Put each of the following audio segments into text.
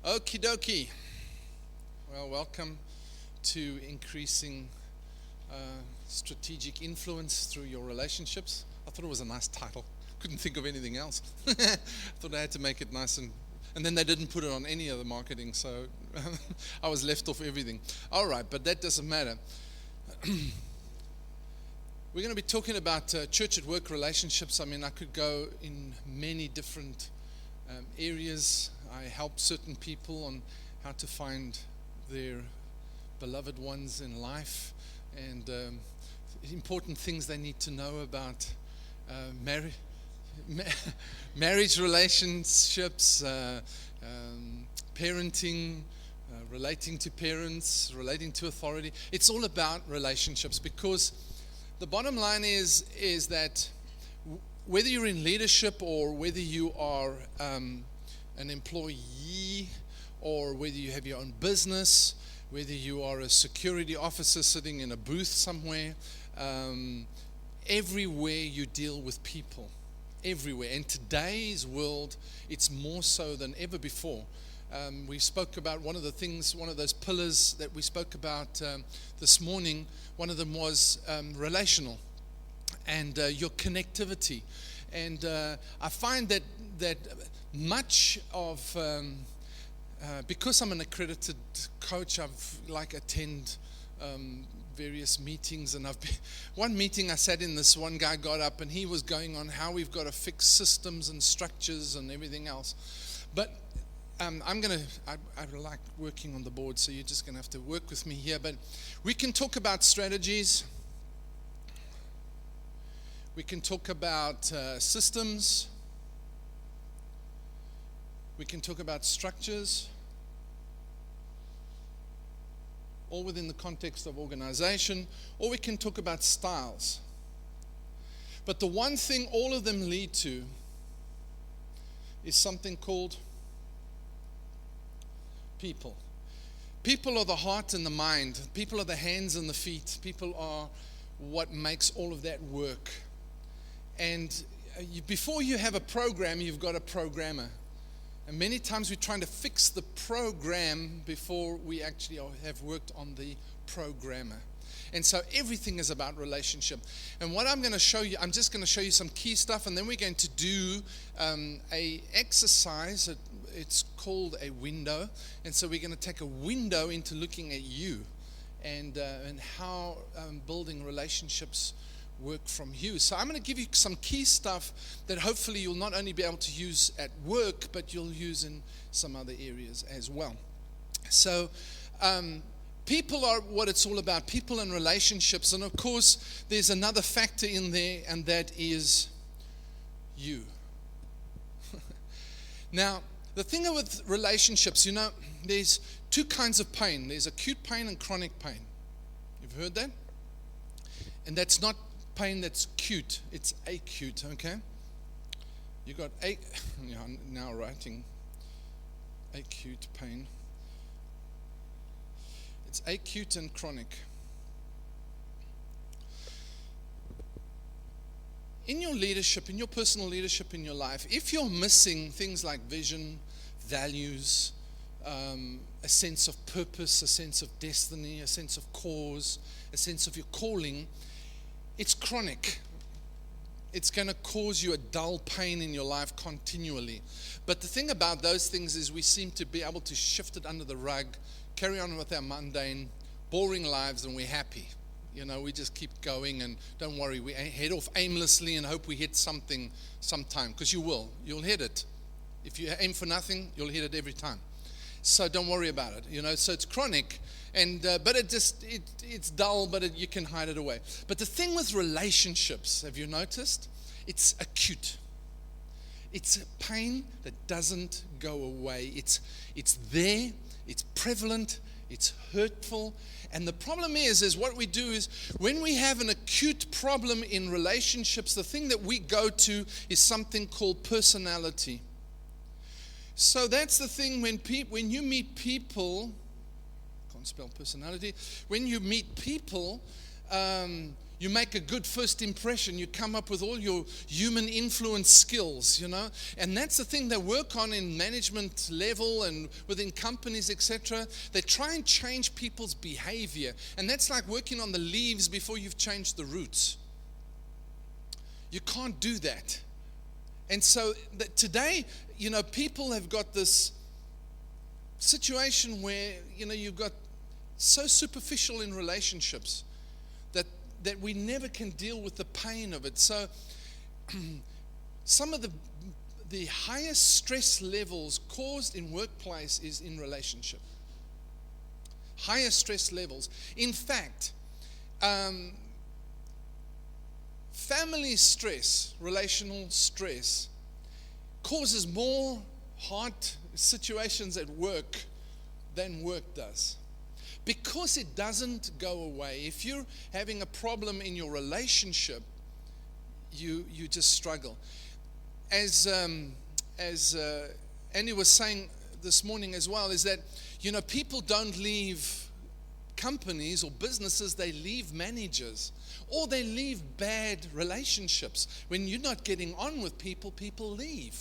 Okie dokie. Well, welcome to increasing strategic influence through your relationships. I thought it was a nice title. Couldn't think of anything else. Thought I had to make it nice and then they didn't put it on any of the marketing, so I was left off everything. All right, but that doesn't matter. We're going to be talking about church at work relationships. I mean, I could go in many different areas. I help certain people on how to find their beloved ones in life and important things they need to know about marriage relationships, parenting, relating to parents, relating to authority. It's all about relationships, because the bottom line is that whether you're in leadership or whether you are an employee or whether you have your own business, whether you are a security officer sitting in a booth somewhere, everywhere you deal with people, everywhere. In today's world, it's more so than ever before. We spoke about one of those pillars that we spoke about this morning. One of them was relational and your connectivity. And I find that much of, because I'm an accredited coach, I've attend various meetings, and one meeting I sat in, this one guy got up and he was going on how we've got to fix systems and structures and everything else. But I like working on the board, so you're just going to have to work with me here. But we can talk about strategies. We can talk about systems. We can talk about structures, all within the context of organization, or we can talk about styles. But the one thing all of them lead to is something called people. People are the heart and the mind. People are the hands and the feet. People are what makes all of that work. And before you have a program, you've got a programmer. And many times we're trying to fix the program before we actually have worked on the programmer. And so everything is about relationship. And what I'm going to show you, I'm just going to show you some key stuff, and then we're going to do a exercise. It's called a window. And so we're going to take a window into looking at you and how building relationships work from you. So I'm going to give you some key stuff that hopefully you'll not only be able to use at work, but you'll use in some other areas as well. So people are what it's all about, people and relationships. And of course, there's another factor in there, and that is you. Now, the thing with relationships, there's two kinds of pain. There's acute pain and chronic pain. You've heard that? And that's not pain that's cute, it's acute, okay? You got now writing acute pain. It's acute and chronic. In your leadership, in your personal leadership in your life, if you're missing things like vision, values, a sense of purpose, a sense of destiny, a sense of cause, a sense of your calling, it's chronic. It's going to cause you a dull pain in your life continually. But the thing about those things is we seem to be able to shift it under the rug, carry on with our mundane, boring lives, and we're happy. We just keep going, and don't worry, we head off aimlessly and hope we hit something sometime, because you will. You'll hit it. If you aim for nothing, you'll hit it every time. So don't worry about it, so it's chronic, and but it's dull, but you can hide it away. But the thing with relationships, have you noticed? It's acute. It's a pain that doesn't go away. It's there, it's prevalent, it's hurtful. And the problem is what we do is when we have an acute problem in relationships, the thing that we go to is something called personality. So that's the thing when you meet people, can't spell personality, when you meet people, You make a good first impression. You come up with all your human influence skills, And that's the thing they work on in management level and within companies, etc. They try and change people's behavior. And that's like working on the leaves before you've changed the roots. You can't do that. And so today, people have got this situation where, you've got so superficial in relationships that we never can deal with the pain of it. So some of the highest stress levels caused in workplace is in relationship. Highest stress levels. In fact, family stress, relational stress, causes more hard situations at work than work does. Because it doesn't go away. If you're having a problem in your relationship, you just struggle. As Andy was saying this morning as well, is that, people don't leave companies or businesses, they leave managers. Or they leave bad relationships. When you're not getting on with people, people leave.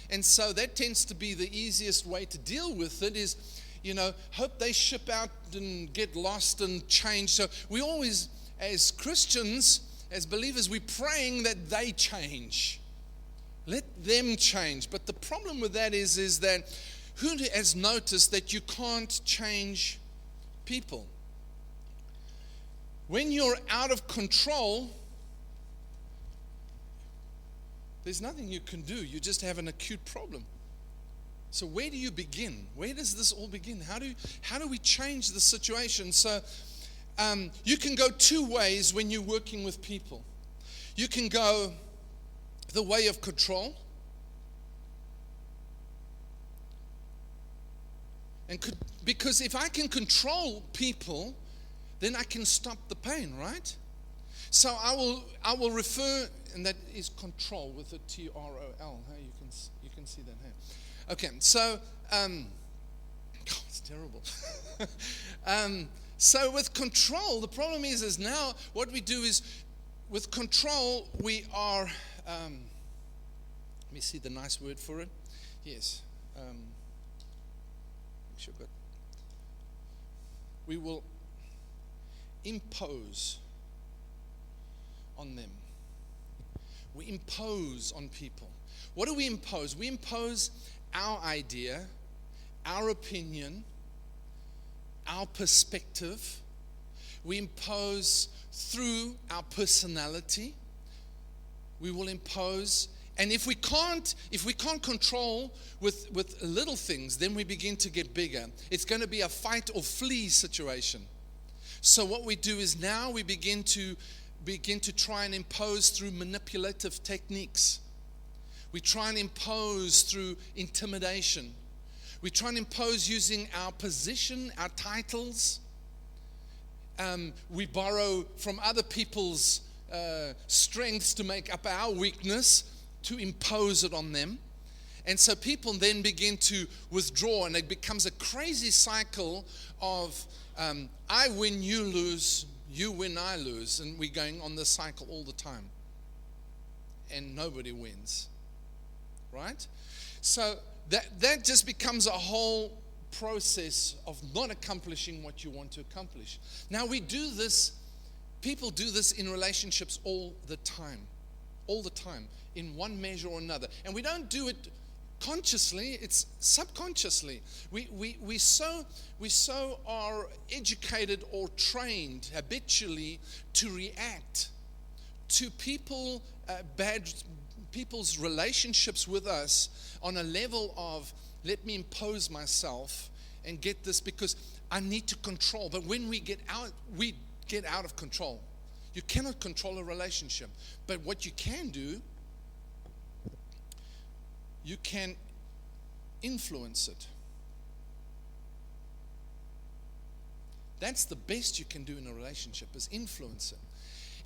And so that tends to be the easiest way to deal with it is, hope they ship out and get lost and change. So we always, as Christians, as believers, we're praying that they change. Let them change. But the problem with that is that who has noticed that you can't change people? When you're out of control, there's nothing you can do. You just have an acute problem. So where do you begin? Where does this all begin? How do we change the situation? So you can go two ways when you're working with people. You can go the way of control. Because if I can control people, then I can stop the pain, right? So I will refer, and that is control with a T-R-O-L. Hey, you can see that here. Okay, so it's terrible. So with control, the problem is now what we do is with control we are. Let me see the nice word for it. Yes. We will impose on them. We impose on people. What do we impose? We impose our idea, our opinion, our perspective. We impose through our personality. We will impose. And if we can't control with little things, then we begin to get bigger. It's going to be a fight or flee situation. So what we do is now we begin to try and impose through manipulative techniques. We try and impose through intimidation. We try and impose using our position, our titles. We borrow from other people's strengths to make up our weakness, to impose it on them. And so people then begin to withdraw, and it becomes a crazy cycle of I win, you lose, you win, I lose. And we're going on this cycle all the time. And nobody wins. Right? So that just becomes a whole process of not accomplishing what you want to accomplish. Now people do this in relationships all the time, in one measure or another. And we don't do it consciously, it's subconsciously. We so are educated or trained habitually to react to people's relationships with us on a level of, let me impose myself and get this because I need to control. But when we get out of control. You cannot control a relationship. But what you can do, you can influence it. That's the best you can do in a relationship, is influence it.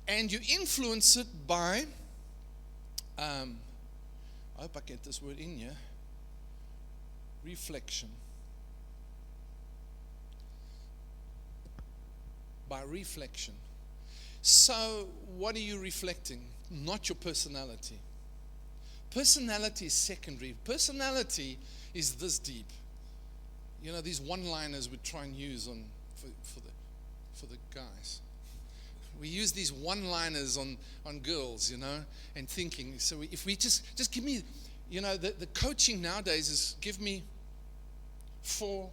And you influence it by, I hope I get this word in here, reflection. By reflection. So, what are you reflecting? Not your personality. Personality is secondary. Personality is this deep. You know, these one-liners we try and use for the guys. We use these one-liners on girls, you know, and thinking. So if we just give me, you know, the coaching nowadays is give me 4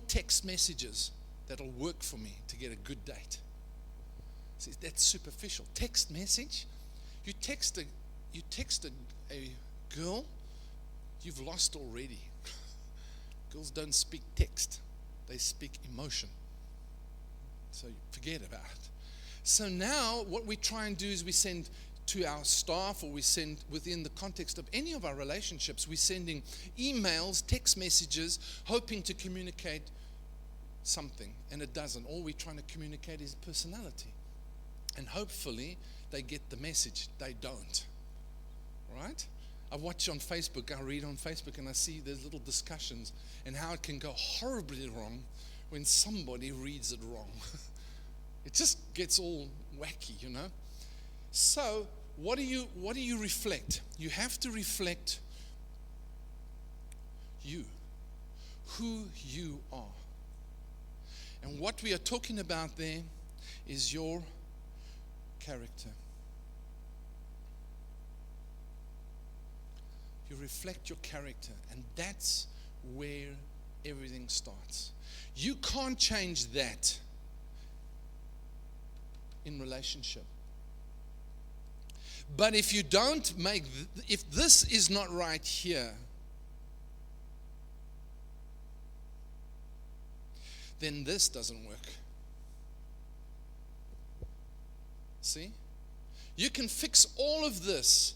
text messages that'll work for me to get a good date. See, that's superficial. Text message. You text a girl, you've lost already. Girls don't speak text. They speak emotion. So forget about it. So now what we try and do is we send to our staff, or we send within the context of any of our relationships, we're sending emails, text messages, hoping to communicate something, and it doesn't. All we're trying to communicate is personality. And hopefully they get the message. They don't. Right? I watch on Facebook, I read on Facebook, and I see there's little discussions and how it can go horribly wrong when somebody reads it wrong. It just gets all wacky, you know. So what do you reflect? You have to reflect you, who you are. And what we are talking about there is your character. You reflect your character, and that's where everything starts. You can't change that in relationship. But if you don't if this is not right here, then this doesn't work. See? You can fix all of this,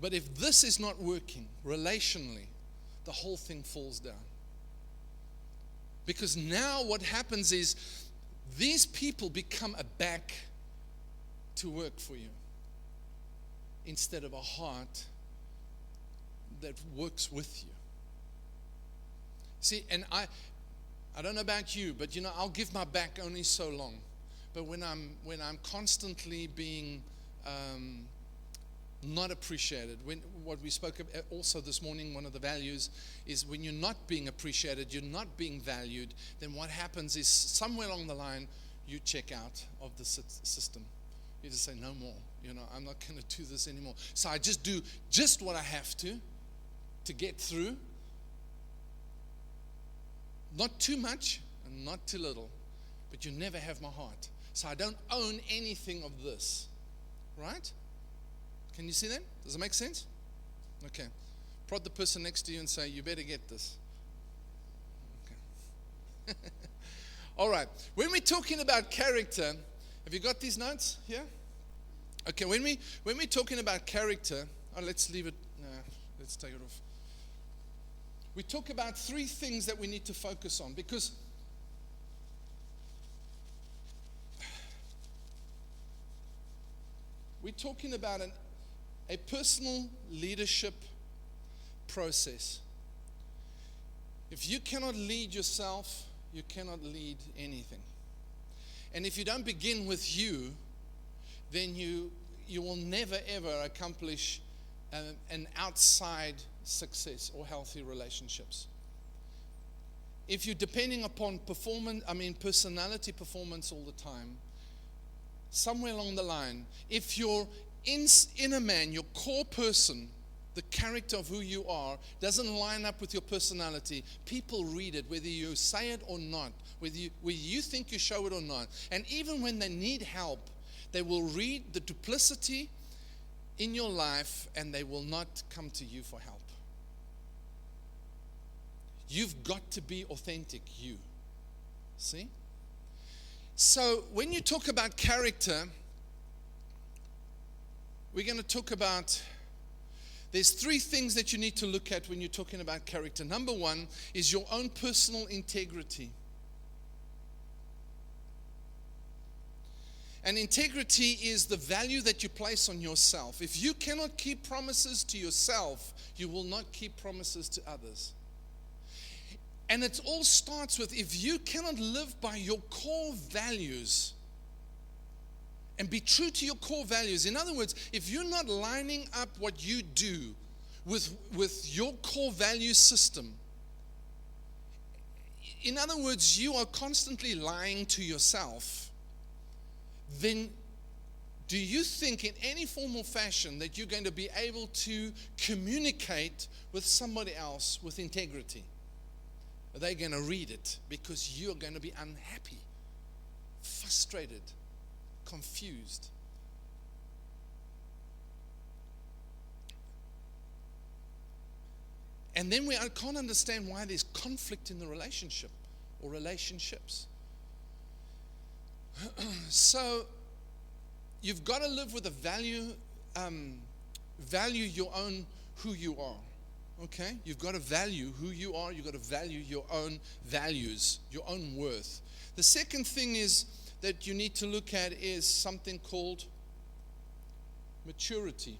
but if this is not working relationally, the whole thing falls down. Because now what happens is these people become a back to work for you instead of a heart that works with you. See, and I don't know about you, but you know, I'll give my back only so long. But when I'm constantly being not appreciated, what we spoke of also this morning, one of the values is when you're not being appreciated, you're not being valued, then what happens is somewhere along the line you check out of the system. You just say, no more. You know, I'm not going to do this anymore. So I just do just what I have to get through. Not too much and not too little, but you never have my heart. So I don't own anything of this, right? Can you see that? Does it make sense? Okay. Prod the person next to you and say, you better get this. Okay. All right. When we're talking about character, have you got these notes here? Okay. When we're talking about character, let's leave it. Let's take it off. We talk about 3 things that we need to focus on, because we're talking about a personal leadership process. If you cannot lead yourself, you cannot lead anything. And if you don't begin with you, then you will never ever accomplish an outside success or healthy relationships. If you're depending upon personality performance all the time, somewhere along the line, if your inner man, your core person, the character of who you are, doesn't line up with your personality, people read it, whether you say it or not, whether you think you show it or not. And even when they need help, they will read the duplicity in your life and they will not come to you for help. You've got to be authentic, you. See? So when you talk about character, we're going to talk about, there's 3 things that you need to look at when you're talking about character. Number 1 is your own personal integrity. And integrity is the value that you place on yourself. If you cannot keep promises to yourself, you will not keep promises to others. And it all starts with, if you cannot live by your core values and be true to your core values. In other words, if you're not lining up what you do with your core value system, in other words, you are constantly lying to yourself, then do you think in any form or fashion that you're going to be able to communicate with somebody else with integrity? Are they going to read it? Because you're going to be unhappy, frustrated, confused. And then I can't understand why there's conflict in the relationship or relationships. So you've got to live with a value your own who you are. Okay? You've got to value who you are. You've got to value your own values, your own worth. The second thing is that you need to look at is something called maturity.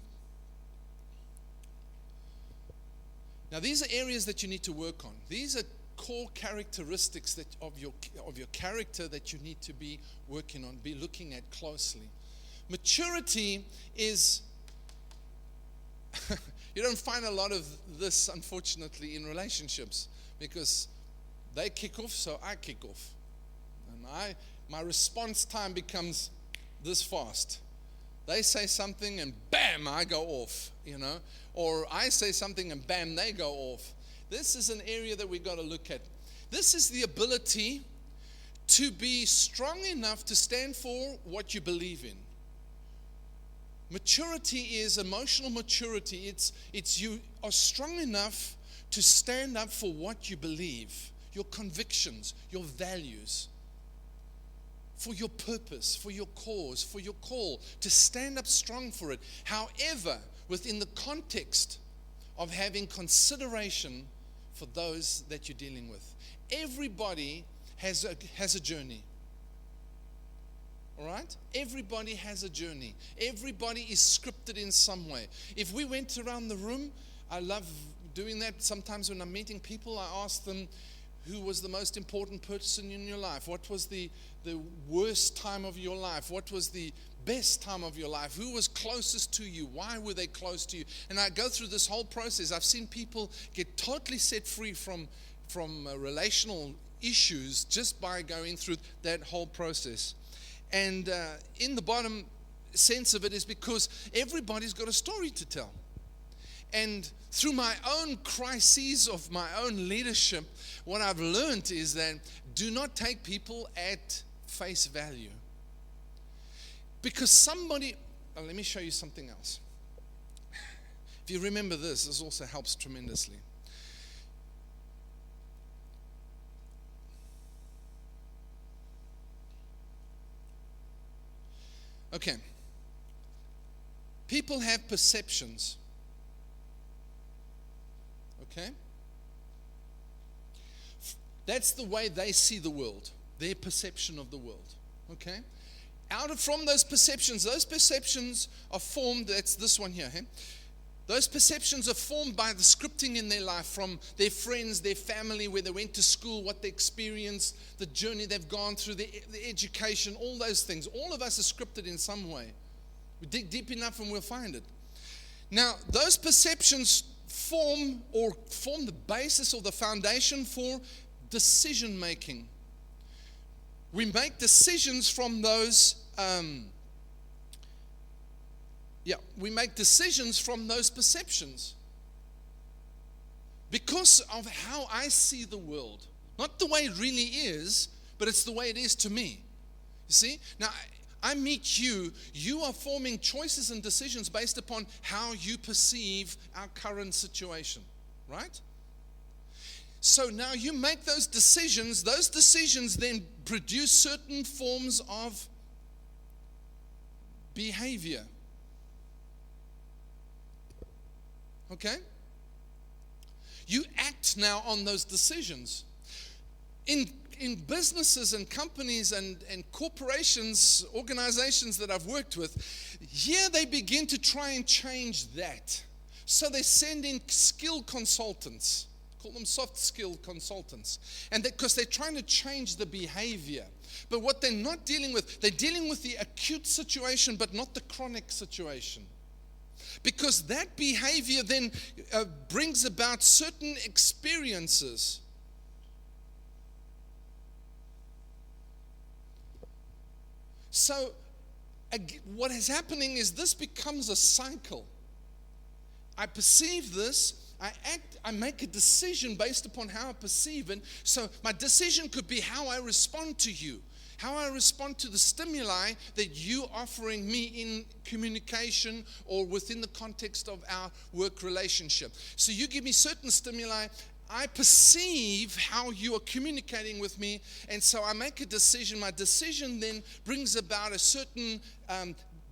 Now, these are areas that you need to work on. These are core characteristics of your character that you need to be working on, be looking at closely. Maturity is you don't find a lot of this, unfortunately, in relationships, because they kick off, so I kick off. And my response time becomes this fast. They say something and bam, I go off, Or I say something and bam, they go off. This is an area that we've got to look at. This is the ability to be strong enough to stand for what you believe in. Maturity is emotional maturity. It's you are strong enough to stand up for what you believe, your convictions, your values, for your purpose, for your cause, for your call, to stand up strong for it. However, within the context of having consideration for those that you're dealing with. Everybody has a journey. All right? Everybody has a journey. Everybody is scripted in some way. If we went around the room, I love doing that. Sometimes when I'm meeting people, I ask them, who was the most important person in your life? What was the worst time of your life? What was the best time of your life? Who was closest to you? Why were they close to you? And I go through this whole process. I've seen people get totally set free from relational issues just by going through that whole process. And in the bottom sense of it is because everybody's got a story to tell. And through my own crises of my own leadership, what I've learned is that do not take people at face value. Because let me show you something else. If you remember this also helps tremendously. Okay. People have perceptions. Okay? That's the way they see the world, their perception of the world. Okay? From those perceptions are formed, that's this one here. Hey? Those perceptions are formed by the scripting in their life from their friends, their family, where they went to school, what they experienced, the journey they've gone through, the education, all those things. All of us are scripted in some way. We dig deep enough and we'll find it. Now, those perceptions form the basis or the foundation for decision making. We make decisions from those perceptions because of how I see the world. Not the way it really is, but it's the way it is to me. You see? Now, I meet you are forming choices and decisions based upon how you perceive our current situation, right? So now you make those decisions then produce certain forms of behavior. Okay? You act now on those decisions. In businesses and companies and corporations, organizations that I've worked with, here they begin to try and change that. So they send in skilled consultants call them soft skill consultants. And because they're trying to change the behavior. But what they're not dealing with, they're dealing with the acute situation, but not the chronic situation. Because that behavior then brings about certain experiences. So what is happening is this becomes a cycle. I perceive this, I act, I make a decision based upon how I perceive it. So my decision could be how I respond to you, how I respond to the stimuli that you offering me in communication or within the context of our work relationship. So you give me certain stimuli, I perceive how you are communicating with me, and so I make a decision. My decision then brings about a certain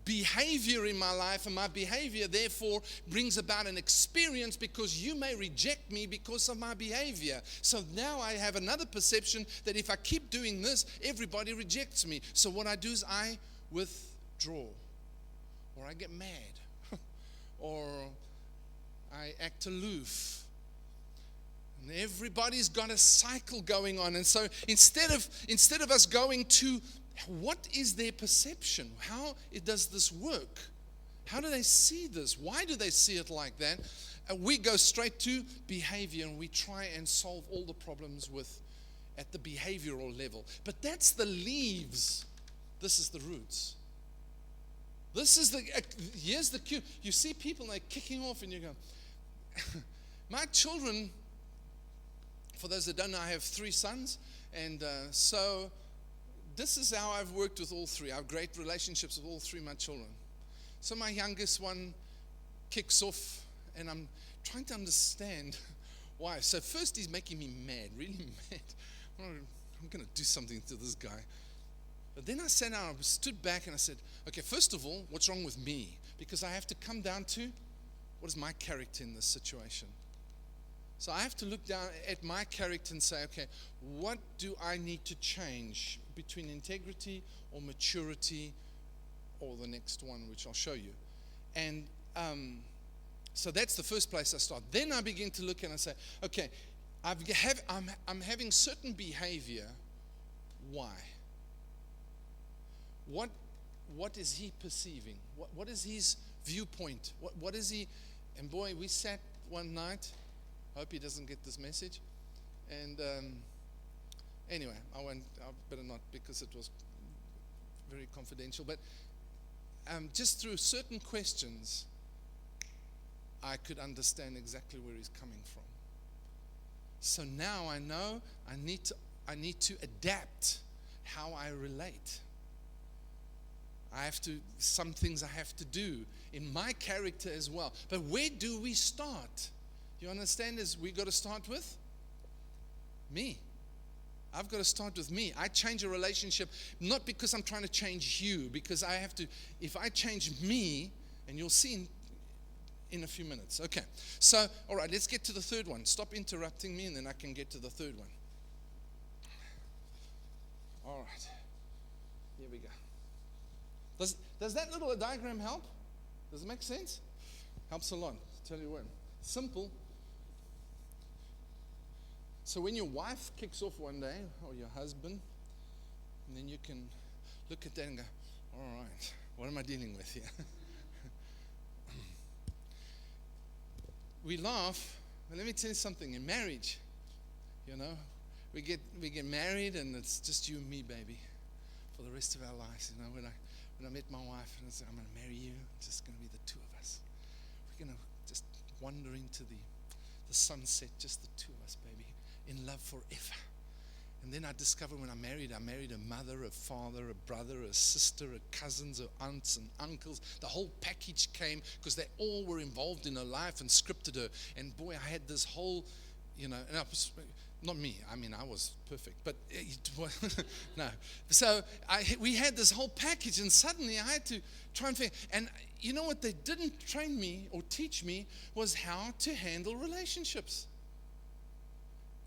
behavior in my life, and my behavior therefore brings about an experience because you may reject me because of my behavior. So now I have another perception that if I keep doing this, everybody rejects me. So what I do is I withdraw, or I get mad, or I act aloof. And everybody's got a cycle going on. And so instead of us going to what is their perception? How does this work? How do they see this? Why do they see it like that? We go straight to behavior and we try and solve all the problems at the behavioral level. But that's the leaves. This is the roots. Here's the cue. You see people, they're kicking off and you go, my children, for those that don't know, I have 3 sons. And so this is how I've worked with all 3. I have great relationships with all 3 of my children. So my youngest one kicks off, and I'm trying to understand why. So first he's making me mad, really mad. I'm going to do something to this guy. But then I sat down, I stood back, and I said, okay, first of all, what's wrong with me? Because I have to come down to what is my character in this situation. So I have to look down at my character and say, okay, what do I need to change between integrity or maturity or the next one, which I'll show you. And so that's the first place I start. Then I begin to look and I say, okay, I'm having certain behavior. Why? What is he perceiving? What is his viewpoint? What is he? And boy, we sat one night. I hope he doesn't get this message. And anyway, I better not because it was very confidential. But just through certain questions, I could understand exactly where he's coming from. So now I know I need to adapt how I relate. Some things I have to do in my character as well. But where do we start? You understand? We got to start with me. I've got to start with me. I change a relationship not because I'm trying to change you, because I have to. If I change me, and you'll see in a few minutes. Okay. So, all right, let's get to the third one. Stop interrupting me, and then I can get to the third one. All right. Here we go. Does that little diagram help? Does it make sense? Helps a lot. Tell you what. Simple. So when your wife kicks off one day, or your husband, and then you can look at that and go, all right, what am I dealing with here? We laugh, but let me tell you something. In marriage, we get married, and it's just you and me, baby, for the rest of our lives. When I met my wife, and I said, I'm going to marry you. It's just going to be the 2 of us. We're going to just wander into the sunset, just the 2 of us, baby, in love forever. And then I discovered when I married a mother, a father, a brother, a sister, a cousins, a aunts and uncles. The whole package came because they all were involved in her life and scripted her. And boy, I had this whole, and I was, not me, I was perfect, but no. So we had this whole package, and suddenly I had to try and figure. And you know what they didn't train me or teach me was how to handle relationships.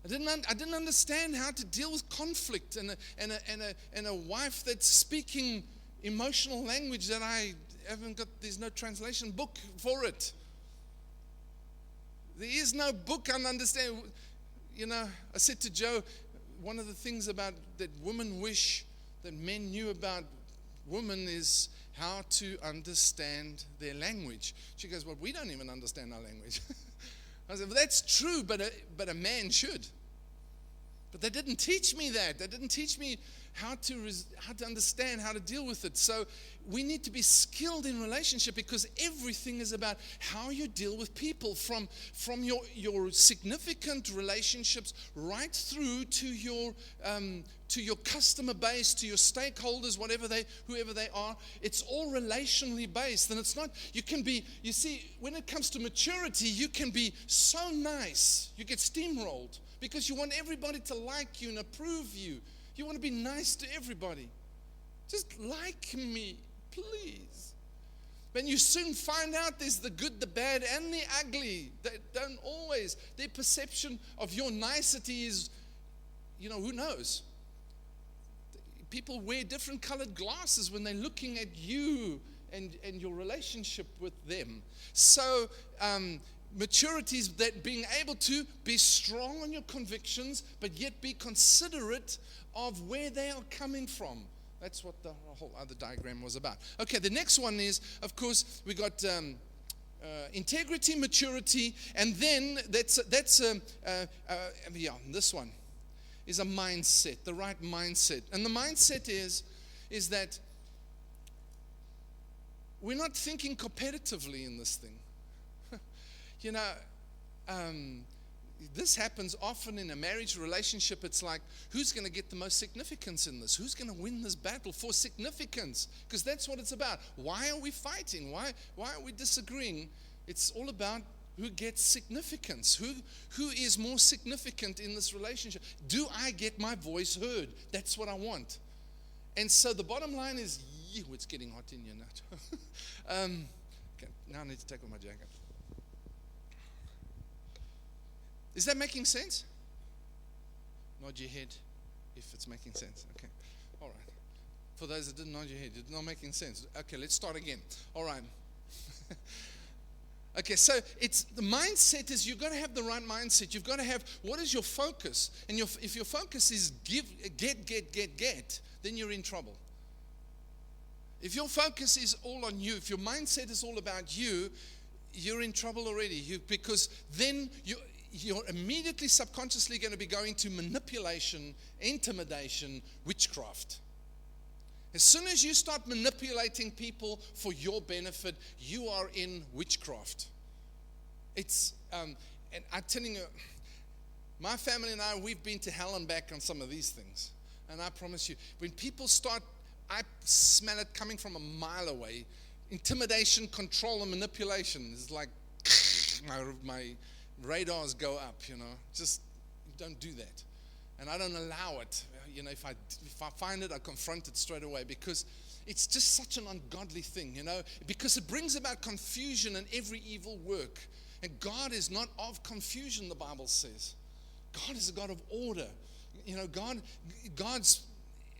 I didn't understand how to deal with conflict and a wife that's speaking emotional language that I haven't got. There's no translation book for it. There is no book on understanding. I said to Joe, one of the things about that women wish that men knew about women is how to understand their language. She goes, well, we don't even understand our language. I said, well, that's true, but a man should. But they didn't teach me that. They didn't teach me how to understand, how to deal with it. So we need to be skilled in relationship, because everything is about how you deal with people, from your significant relationships right through to your customer base, to your stakeholders, whoever they are. It's all relationally based, and it's not. You see, when it comes to maturity, you can be so nice, you get steamrolled, because you want everybody to like you and approve you. You want to be nice to everybody. Just like me, please. But you soon find out there's the good, the bad, and the ugly. They don't always. Their perception of your nicety is, who knows? People wear different colored glasses when they're looking at you and your relationship with them. So, maturity is that being able to be strong on your convictions, but yet be considerate of where they are coming from. That's what the whole other diagram was about. Okay, the next one is, of course, we got integrity, maturity, and then this one is a mindset, the right mindset. And the mindset is that we're not thinking competitively in this thing. This happens often in a marriage relationship. It's like, who's going to get the most significance in this? Who's going to win this battle for significance? Because that's what it's about. Why are we fighting? Why are we disagreeing? It's all about who gets significance. Who is more significant in this relationship? Do I get my voice heard? That's what I want. And so the bottom line is, it's getting hot in here now. Okay, now I need to take off my jacket. Is that making sense? Nod your head if it's making sense. Okay. All right. For those that didn't nod your head, it's not making sense. Okay, let's start again. All right. Okay, so it's the mindset is you've got to have the right mindset. You've got to have, what is your focus? And if your focus is get, then you're in trouble. If your focus is all on you, if your mindset is all about you, you're in trouble already. Because then you're immediately subconsciously going to be going to manipulation, intimidation, witchcraft. As soon as you start manipulating people for your benefit, you are in witchcraft. It's, and I'm telling you, my family and I, we've been to hell and back on some of these things. And I promise you, when people start, I smell it coming from a mile away. Intimidation, control, and manipulation is like my radars go up, just don't do that. And I don't allow it. If I find it, I confront it straight away, because it's just such an ungodly thing, because it brings about confusion and every evil work. And God is not of confusion, the Bible says. God is a God of order. God's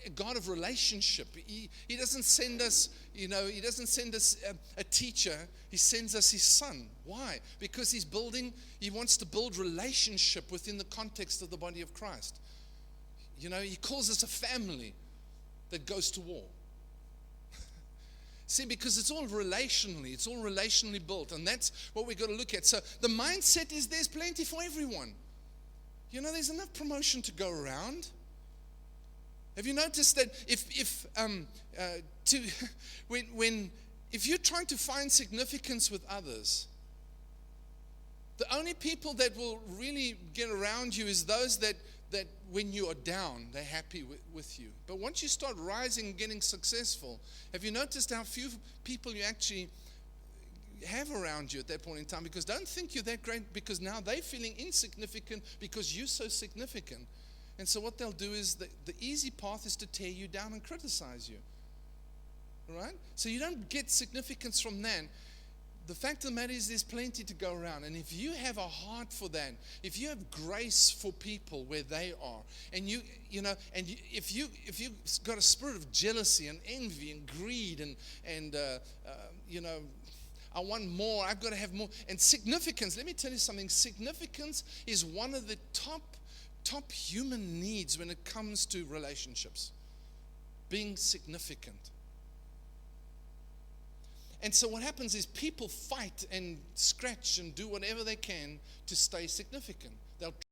a God of relationship. He doesn't send us, He doesn't send us a teacher. He sends us His Son. Why? Because He wants to build relationship within the context of the body of Christ. He calls us a family that goes to war. See, because it's all relationally built, and that's what we've got to look at. So the mindset is there's plenty for everyone. There's enough promotion to go around. Have you noticed that if you're trying to find significance with others, the only people that will really get around you is those that when you are down, they're happy with you. But once you start rising and getting successful, have you noticed how few people you actually have around you at that point in time? Because don't think you're that great, because now they're feeling insignificant because you're so significant. And so what they'll do is the easy path is to tear you down and criticize you. All right? So you don't get significance from that. The fact of the matter is there's plenty to go around. And if you have a heart for that, if you have grace for people where they are, and if you've got a spirit of jealousy and envy and greed and I want more. I've got to have more. And significance, let me tell you something. Significance is one of the top human needs when it comes to relationships. Being significant. And so what happens is people fight and scratch and do whatever they can to stay significant. They'll